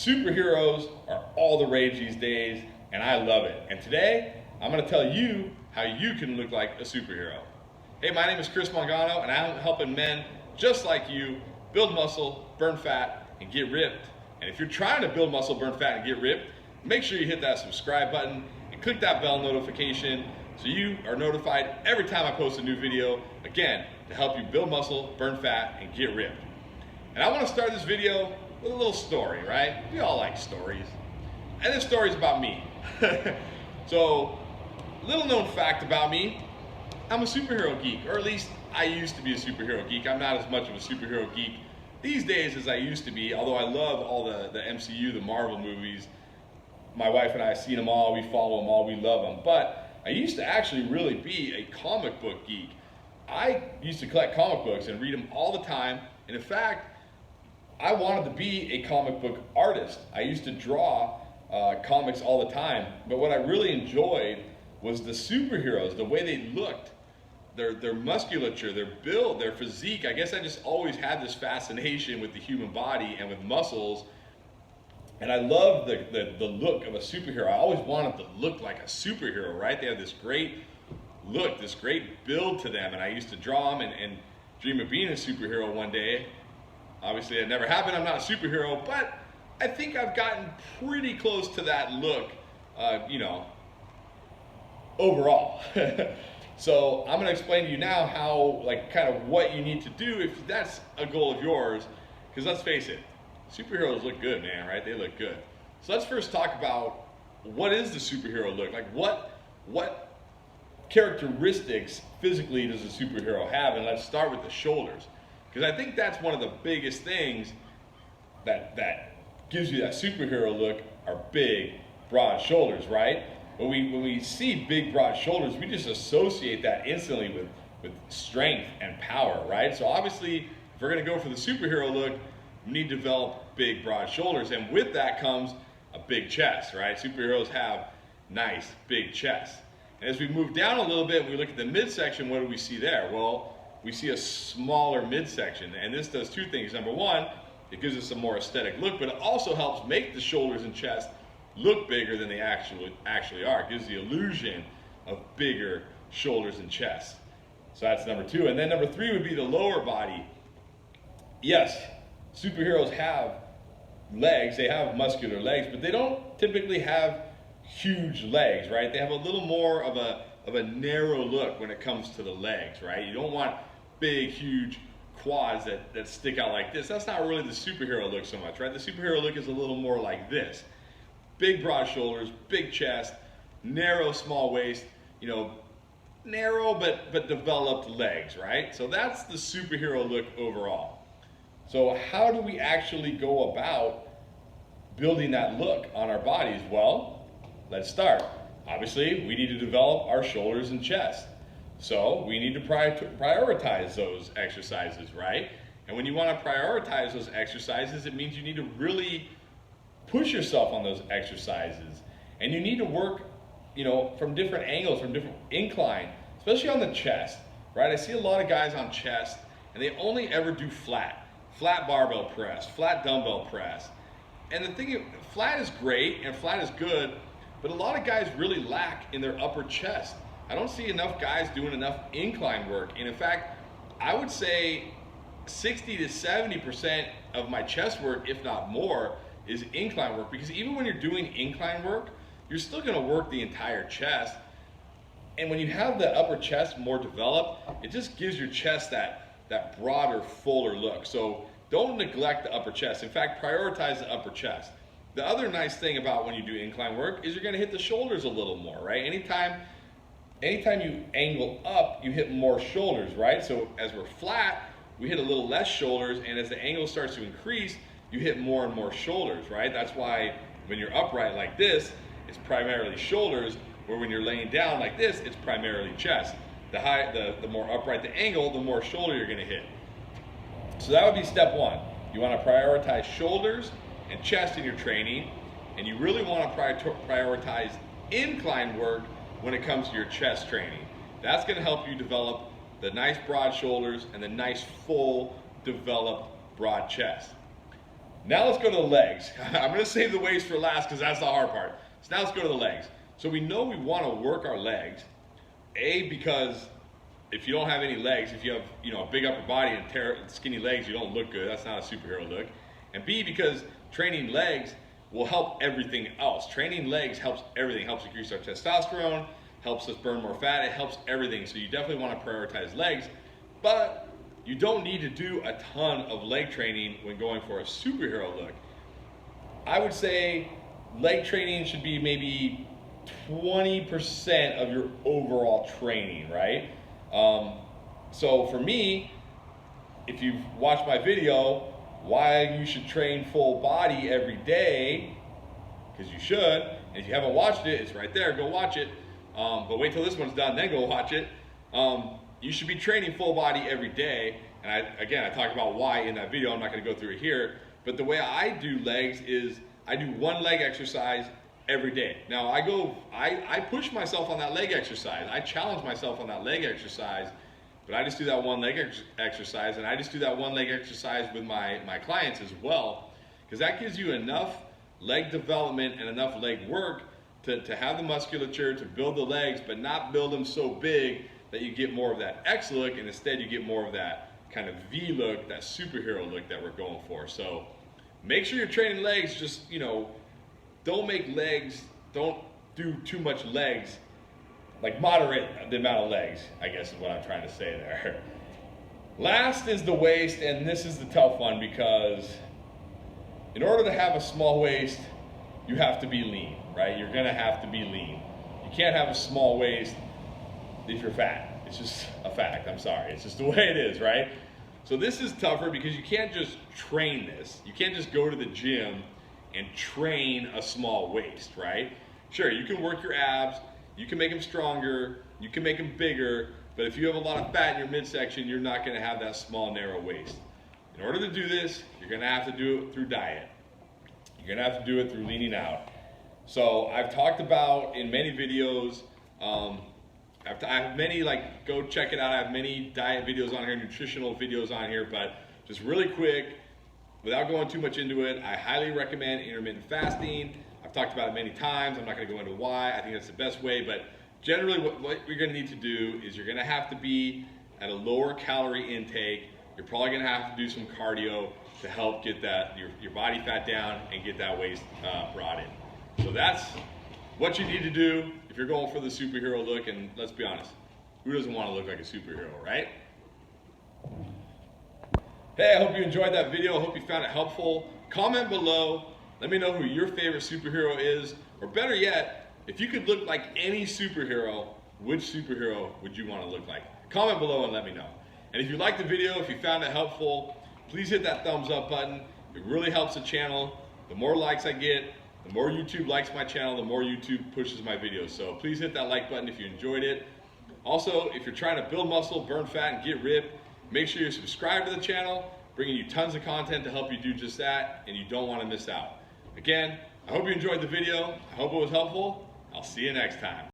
Superheroes are all the rage these days, and I love it. And today, I'm going to tell you how you can look like a superhero. Hey, my name is Chris Mangano, and I'm helping men just like you build muscle, burn fat, and get ripped. And if you're trying to build muscle, burn fat, and get ripped, make sure you hit that subscribe button and click that bell notification so you are notified every time I post a new video, again, to help you build muscle, burn fat, and get ripped. And I want to start this video with a little story, right? We all like stories. And this story is about me. So, little known fact about me, I'm a superhero geek, or at least I used to be a superhero geek. I'm not as much of a superhero geek these days as I used to be, although I love all the MCU, the Marvel movies. My wife and I have seen them all, we follow them all, we love them. But I used to actually really be a comic book geek. I used to collect comic books and read them all the time. And in fact, I wanted to be a comic book artist. I used to draw comics all the time, but what I really enjoyed was the superheroes, the way they looked, their musculature, their build, their physique. I guess I just always had this fascination with the human body and with muscles, and I loved the look of a superhero. I always wanted to look like a superhero, right? They have this great look, this great build to them, and I used to draw them and dream of being a superhero one day. Obviously, it never happened. I'm not a superhero, but I think I've gotten pretty close to that look, overall. So I'm going to explain to you now how, kind of what you need to do if that's a goal of yours. Because let's face it, superheroes look good, man, right? They look good. So let's first talk about what is the superhero look? Like what characteristics physically does a superhero have? And let's start with the shoulders. Because I think that's one of the biggest things that gives you that superhero look are big, broad shoulders, right? When we see big, broad shoulders, we just associate that instantly with strength and power, right? So obviously, if we're going to go for the superhero look, we need to develop big, broad shoulders. And with that comes a big chest, right? Superheroes have nice, big chests. And as we move down a little bit and we look at the midsection, what do we see there? Well, we see a smaller midsection, and this does two things. Number one, it gives us a more aesthetic look, but it also helps make the shoulders and chest look bigger than they actually are. It gives the illusion of bigger shoulders and chest. So that's number two. And then number three would be the lower body. Yes, superheroes have legs, they have muscular legs, but they don't typically have huge legs, right? They have a little more of a narrow look when it comes to the legs, right? You don't want big, huge quads that stick out like this. That's not really the superhero look so much, right? The superhero look is a little more like this. Big, broad shoulders, big chest, narrow, small waist, narrow but developed legs, right? So that's the superhero look overall. So how do we actually go about building that look on our bodies? Well, let's start. Obviously, we need to develop our shoulders and chest. So we need to prioritize those exercises, right? And when you want to prioritize those exercises, it means you need to really push yourself on those exercises. And you need to work, from different angles, from different incline, especially on the chest, right? I see a lot of guys on chest, and they only ever do flat barbell press, flat dumbbell press. And the thing, flat is great and flat is good, but a lot of guys really lack in their upper chest. I don't see enough guys doing enough incline work. And in fact, I would say 60 to 70% of my chest work, if not more, is incline work. Because even when you're doing incline work, you're still gonna work the entire chest. And when you have the upper chest more developed, it just gives your chest that broader, fuller look. So don't neglect the upper chest. In fact, prioritize the upper chest. The other nice thing about when you do incline work is you're gonna hit the shoulders a little more, right? Anytime you angle up, you hit more shoulders, right? So as we're flat, we hit a little less shoulders, and as the angle starts to increase, you hit more and more shoulders, right? That's why when you're upright like this, it's primarily shoulders, where when you're laying down like this, it's primarily chest. The more upright the angle, the more shoulder you're gonna hit. So that would be step one. You wanna prioritize shoulders and chest in your training, and you really wanna prioritize incline work when it comes to your chest training. That's gonna help you develop the nice broad shoulders and the nice full developed broad chest. Now let's go to the legs. I'm gonna save the waist for last because that's the hard part. So now let's go to the legs. So we know we wanna work our legs, because if you don't have any legs, if you have a big upper body and skinny legs, you don't look good. That's not a superhero look. And B, because training legs will help everything else. Training legs helps everything. Helps increase our testosterone, helps us burn more fat, it helps everything. So you definitely want to prioritize legs, but you don't need to do a ton of leg training when going for a superhero look. I would say leg training should be maybe 20% of your overall training, right? So for me, if you've watched my video, why you should train full body every day, because you should, and if you haven't watched it, it's right there, go watch it. But wait till this one's done, then go watch it. You should be training full body every day. And I talked about why in that video. I'm not going to go through it here. But the way I do legs is I do one leg exercise every day. Now I push myself on that leg exercise. I challenge myself on that leg exercise. But I just do that one leg exercise, and I just do that one leg exercise with my clients as well, because that gives you enough leg development and enough leg work to have the musculature to build the legs, but not build them so big that you get more of that X look, and instead you get more of that kind of V look, that superhero look that we're going for. So make sure you're training legs. Just don't do too much legs. Like moderate the amount of legs, I guess is what I'm trying to say there. Last is the waist, and this is the tough one, because in order to have a small waist, you have to be lean, right? You're gonna have to be lean. You can't have a small waist if you're fat. It's just a fact, I'm sorry. It's just the way it is, right? So this is tougher because you can't just train this. You can't just go to the gym and train a small waist, right? Sure, you can work your abs, you can make them stronger, you can make them bigger, but if you have a lot of fat in your midsection, you're not gonna have that small, narrow waist. In order to do this, you're gonna have to do it through diet. You're gonna have to do it through leaning out. So I've talked about in many videos, I have many, go check it out, I have many diet videos on here, nutritional videos on here, but just really quick, without going too much into it, I highly recommend intermittent fasting. I've talked about it many times. I'm not going to go into why. I think that's the best way, but generally what you're going to need to do is you're going to have to be at a lower calorie intake. You're probably going to have to do some cardio to help get your body fat down and get that waist brought in. So that's what you need to do if you're going for the superhero look. And let's be honest, who doesn't want to look like a superhero, right? Hey, I hope you enjoyed that video. I hope you found it helpful. Comment below. Let me know who your favorite superhero is, or better yet, if you could look like any superhero, which superhero would you want to look like? Comment below and let me know. And if you liked the video, if you found it helpful, please hit that thumbs up button. It really helps the channel. The more likes I get, the more YouTube likes my channel, the more YouTube pushes my videos. So please hit that like button if you enjoyed it. Also, if you're trying to build muscle, burn fat, and get ripped, make sure you subscribe to the channel, bringing you tons of content to help you do just that, and you don't want to miss out. Again, I hope you enjoyed the video. I hope it was helpful. I'll see you next time.